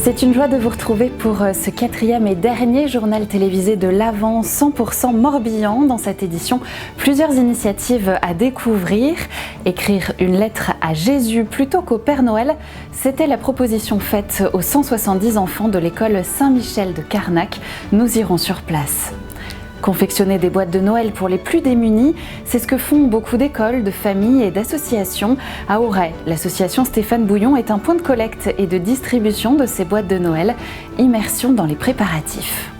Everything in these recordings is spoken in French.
C'est une joie de vous retrouver pour ce 4e et dernier journal télévisé de l'Avent 100% Morbihan. Dans cette édition, plusieurs initiatives à découvrir. Écrire une lettre à Jésus plutôt qu'au Père Noël, c'était la proposition faite aux 170 enfants de l'école Saint-Michel de Carnac. Nous irons sur place. Confectionner des boîtes de Noël pour les plus démunis, c'est ce que font beaucoup d'écoles, de familles et d'associations. À Auray, l'association Stéphane Bouillon est un point de collecte et de distribution de ces boîtes de Noël. Immersion dans les préparatifs.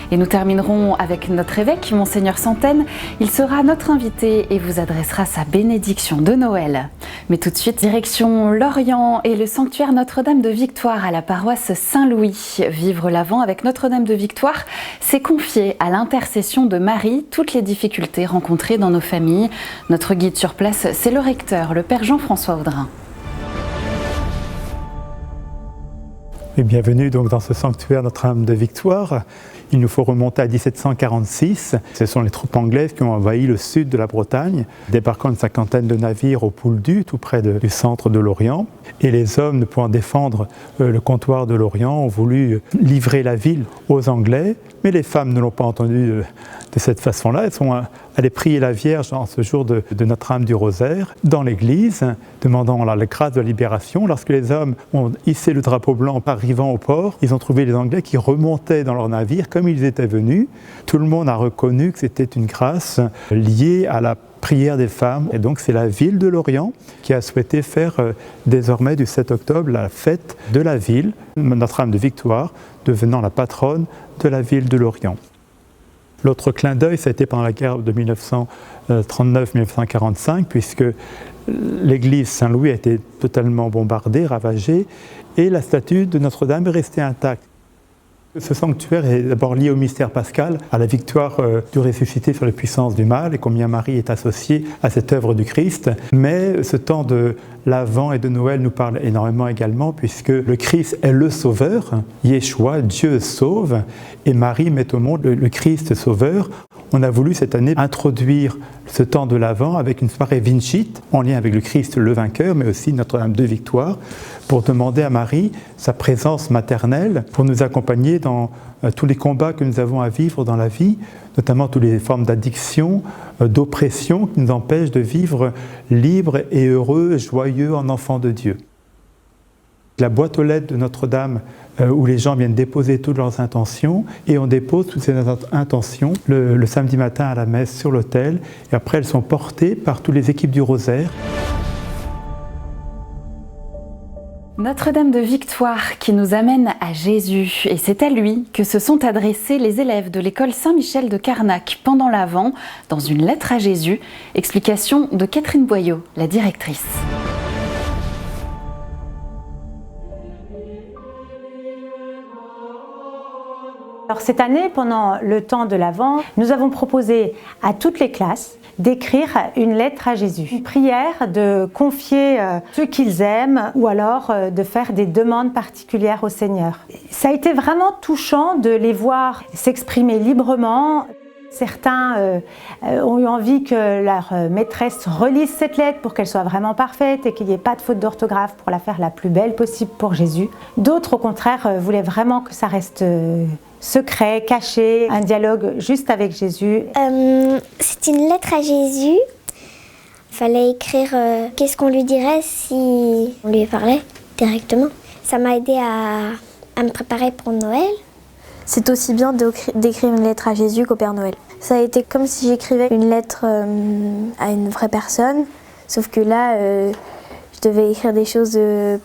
Et nous terminerons avec notre évêque, Monseigneur Santène. Il sera notre invité et vous adressera sa bénédiction de Noël. Mais tout de suite, direction Lorient et le sanctuaire Notre-Dame de Victoire à la paroisse Saint-Louis. Vivre l'Avent avec Notre-Dame de Victoire, c'est confier à l'intercession de Marie toutes les difficultés rencontrées dans nos familles. Notre guide sur place, c'est le recteur, le Père Jean-François Audrin. Et bienvenue donc dans ce sanctuaire Notre-Dame de Victoire. Il nous faut remonter à 1746. Ce sont les troupes anglaises qui ont envahi le sud de la Bretagne, débarquant une cinquantaine de navires au Pouldu, tout près du centre de l'Orient. Et les hommes, ne pouvant défendre le comptoir de l'Orient, ont voulu livrer la ville aux Anglais. Mais les femmes ne l'ont pas entendu de cette façon-là. Elles sont allées prier la Vierge en ce jour de Notre-Dame du Rosaire dans l'église, demandant la grâce de la libération. Lorsque les hommes ont hissé le drapeau blanc arrivant au port, ils ont trouvé les Anglais qui remontaient dans leur navire comme ils étaient venus. Tout le monde a reconnu que c'était une grâce liée à la prière des femmes. Et donc c'est la ville de Lorient qui a souhaité faire désormais du 7 octobre la fête de la ville, Notre-Dame de Victoire, devenant la patronne de la ville de Lorient. L'autre clin d'œil, ça a été pendant la guerre de 1939-1945, puisque l'église Saint-Louis a été totalement bombardée, ravagée, et la statue de Notre-Dame est restée intacte. Ce sanctuaire est d'abord lié au mystère pascal, à la victoire du ressuscité sur les puissances du mal, et combien Marie est associée à cette œuvre du Christ. Mais ce temps de l'Avent et de Noël nous parle énormément également, puisque le Christ est le Sauveur, Yeshua, Dieu sauve, et Marie met au monde le Christ Sauveur. On a voulu cette année introduire ce temps de l'Avent avec une soirée Vincit, en lien avec le Christ le vainqueur, mais aussi Notre-Dame de Victoire, pour demander à Marie sa présence maternelle, pour nous accompagner dans tous les combats que nous avons à vivre dans la vie, notamment toutes les formes d'addiction, d'oppression qui nous empêchent de vivre libres et heureux, joyeux en enfants de Dieu. La boîte aux lettres de Notre-Dame, où les gens viennent déposer toutes leurs intentions, et on dépose toutes ces intentions le samedi matin à la messe sur l'autel, et après elles sont portées par toutes les équipes du Rosaire. Notre-Dame de Victoire qui nous amène à Jésus, et c'est à lui que se sont adressés les élèves de l'école Saint-Michel de Carnac pendant l'Avent, dans une lettre à Jésus. Explication de Catherine Boyot, la directrice. Alors cette année, pendant le temps de l'Avent, nous avons proposé à toutes les classes d'écrire une lettre à Jésus. Une prière de confier ce qu'ils aiment ou alors de faire des demandes particulières au Seigneur. Ça a été vraiment touchant de les voir s'exprimer librement. Certains ont eu envie que leur maîtresse relise cette lettre pour qu'elle soit vraiment parfaite et qu'il n'y ait pas de faute d'orthographe pour la faire la plus belle possible pour Jésus. D'autres, au contraire, voulaient vraiment que ça reste secret, caché, un dialogue juste avec Jésus. C'est une lettre à Jésus. Il fallait écrire qu'est-ce qu'on lui dirait si on lui parlait directement. Ça m'a aidé à me préparer pour Noël. C'est aussi bien d'écrire une lettre à Jésus qu'au Père Noël. Ça a été comme si j'écrivais une lettre à une vraie personne, sauf que là, je devais écrire des choses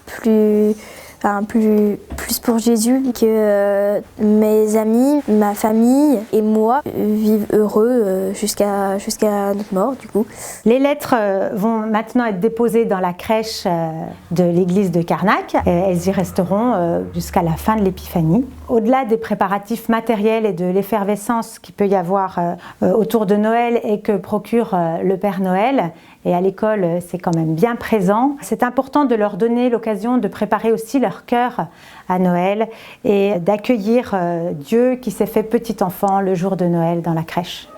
plus pour Jésus, que mes amis, ma famille et moi vivent heureux jusqu'à notre mort du coup. Les lettres vont maintenant être déposées dans la crèche de l'église de Carnac. Elles y resteront jusqu'à la fin de l'Épiphanie. Au-delà des préparatifs matériels et de l'effervescence qu'il peut y avoir autour de Noël et que procure le Père Noël, et à l'école c'est quand même bien présent, c'est important de leur donner l'occasion de préparer aussi leur cœur à Noël et d'accueillir Dieu qui s'est fait petit enfant le jour de Noël dans la crèche.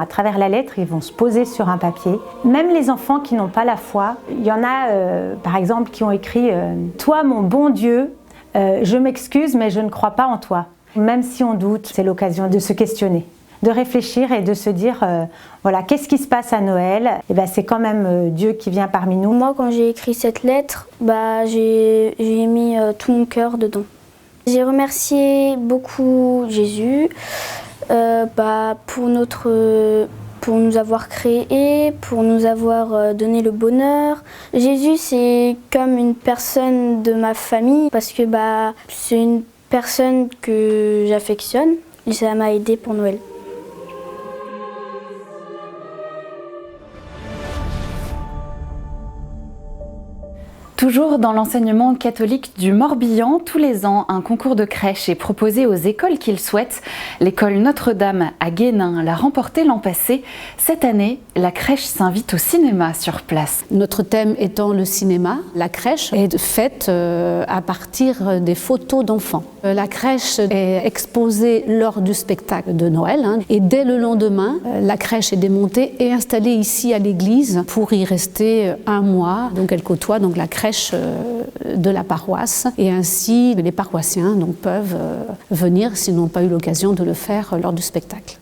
À travers la lettre, ils vont se poser sur un papier. Même les enfants qui n'ont pas la foi, il y en a par exemple qui ont écrit « Toi mon bon Dieu, je m'excuse mais je ne crois pas en toi ». Même si on doute, c'est l'occasion de se questionner, de réfléchir et de se dire voilà, qu'est-ce qui se passe à Noël? Et ben, c'est quand même Dieu qui vient parmi nous. Moi, quand j'ai écrit cette lettre, j'ai mis tout mon cœur dedans. J'ai remercié beaucoup Jésus pour nous avoir créés, pour nous avoir donné le bonheur. Jésus, c'est comme une personne de ma famille parce que c'est une personne que j'affectionne et ça m'a aidé pour Noël. Toujours dans l'enseignement catholique du Morbihan, tous les ans, un concours de crèche est proposé aux écoles qui le souhaitent. L'école Notre-Dame à Guénin l'a remporté l'an passé. Cette année, la crèche s'invite au cinéma sur place. Notre thème étant le cinéma, la crèche est faite à partir des photos d'enfants. La crèche est exposée lors du spectacle de Noël et dès le lendemain, la crèche est démontée et installée ici à l'église pour y rester un mois. Donc elle côtoie la crèche de la paroisse et ainsi les paroissiens peuvent venir s'ils n'ont pas eu l'occasion de le faire lors du spectacle.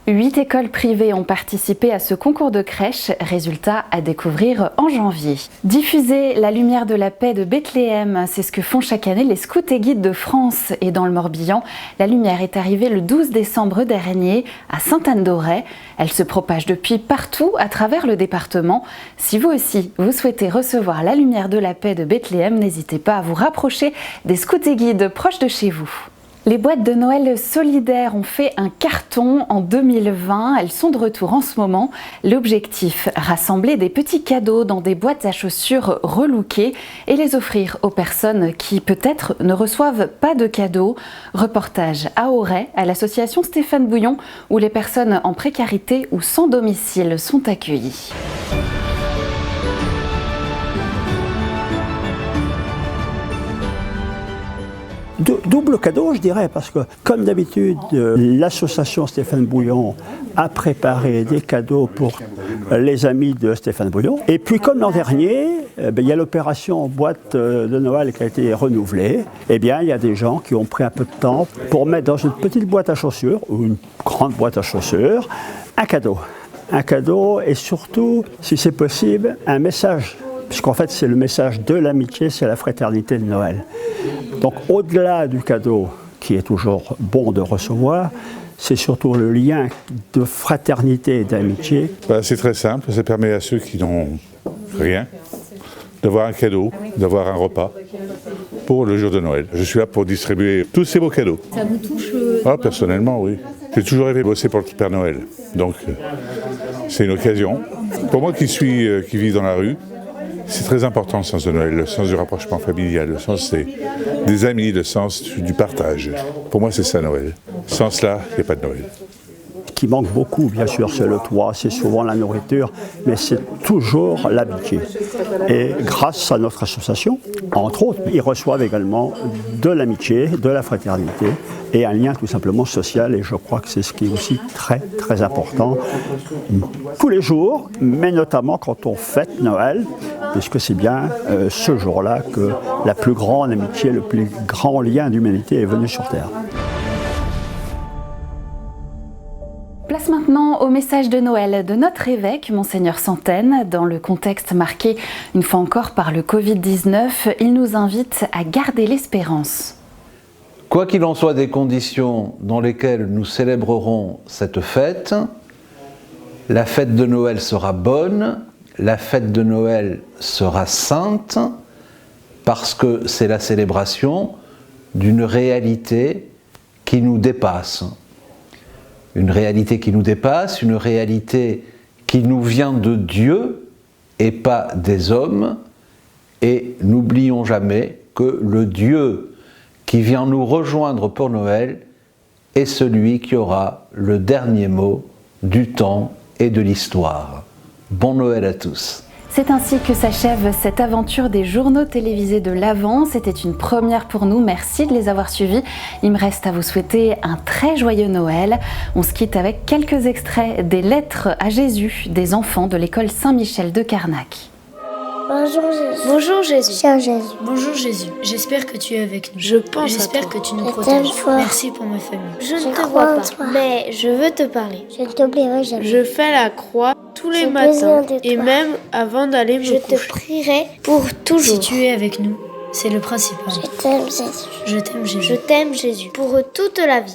8 écoles privées ont participé à ce concours de crèche, résultat à découvrir en janvier. Diffuser la lumière de la paix de Bethléem, c'est ce que font chaque année les scouts et guides de France. Et dans le Morbihan, la lumière est arrivée le 12 décembre dernier à Sainte-Anne-d'Auray. Elle se propage depuis partout à travers le département. Si vous aussi, vous souhaitez recevoir la lumière de la paix de Bethléem, n'hésitez pas à vous rapprocher des scouts et guides proches de chez vous. Les boîtes de Noël solidaires ont fait un carton en 2020. Elles sont de retour en ce moment. L'objectif, rassembler des petits cadeaux dans des boîtes à chaussures relookées et les offrir aux personnes qui peut-être ne reçoivent pas de cadeaux. Reportage à Auray, à l'association Stéphane Bouillon, où les personnes en précarité ou sans domicile sont accueillies. Double cadeau, je dirais, parce que, comme d'habitude, l'association Stéphane Bouillon a préparé des cadeaux pour les amis de Stéphane Bouillon. Et puis, comme l'an dernier, il y a l'opération boîte de Noël qui a été renouvelée. Eh bien, il y a des gens qui ont pris un peu de temps pour mettre dans une petite boîte à chaussures, ou une grande boîte à chaussures, un cadeau. Un cadeau et surtout, si c'est possible, un message. Puisqu'en fait, c'est le message de l'amitié, c'est la fraternité de Noël. Donc, au-delà du cadeau, qui est toujours bon de recevoir, c'est surtout le lien de fraternité et d'amitié. C'est très simple, ça permet à ceux qui n'ont rien d'avoir un cadeau, d'avoir un repas pour le jour de Noël. Je suis là pour distribuer tous ces beaux cadeaux. Ça vous touche Personnellement, oui. J'ai toujours rêvé de bosser pour le Père Noël, donc c'est une occasion. Pour moi qui vis dans la rue, c'est très important le sens de Noël, le sens du rapprochement familial, le sens des amis, le sens du partage. Pour moi, c'est ça Noël. Sans cela, il n'y a pas de Noël. Ce qui manque beaucoup, bien sûr, c'est le toit, c'est souvent la nourriture, mais c'est toujours l'amitié. Et grâce à notre association, entre autres, ils reçoivent également de l'amitié, de la fraternité et un lien tout simplement social. Et je crois que c'est ce qui est aussi très, très important tous les jours, mais notamment quand on fête Noël, puisque c'est bien ce jour-là que la plus grande amitié, le plus grand lien d'humanité est venu sur Terre. Place maintenant au message de Noël de notre évêque, Monseigneur Santène. Dans le contexte marqué une fois encore par le Covid-19, il nous invite à garder l'espérance. Quoi qu'il en soit des conditions dans lesquelles nous célébrerons cette fête, la fête de Noël sera bonne, la fête de Noël sera sainte, parce que c'est la célébration d'une réalité qui nous dépasse. Une réalité qui nous dépasse, une réalité qui nous vient de Dieu et pas des hommes. Et n'oublions jamais que le Dieu qui vient nous rejoindre pour Noël est celui qui aura le dernier mot du temps et de l'histoire. Bon Noël à tous. C'est ainsi que s'achève cette aventure des journaux télévisés de l'Avent. C'était une première pour nous, merci de les avoir suivis. Il me reste à vous souhaiter un très joyeux Noël. On se quitte avec quelques extraits des lettres à Jésus des enfants de l'école Saint-Michel de Carnac. Bonjour Jésus. Bonjour Jésus. Cher Jésus. Bonjour Jésus. J'espère que tu es avec nous. Je pense. J'espère que tu nous Je protèges. t'aime fort. Merci pour ma famille. Je ne te crois vois en pas, toi. mais je veux te parler. Je ne t'oublierai jamais. Je fais la croix tous les J'ai matins besoin de et toi. même avant d'aller me Je coucher. te prierai pour toujours. Si tu es avec nous, c'est le principal. Je t'aime Jésus. Je t'aime Jésus. Je t'aime Jésus. Pour toute la vie.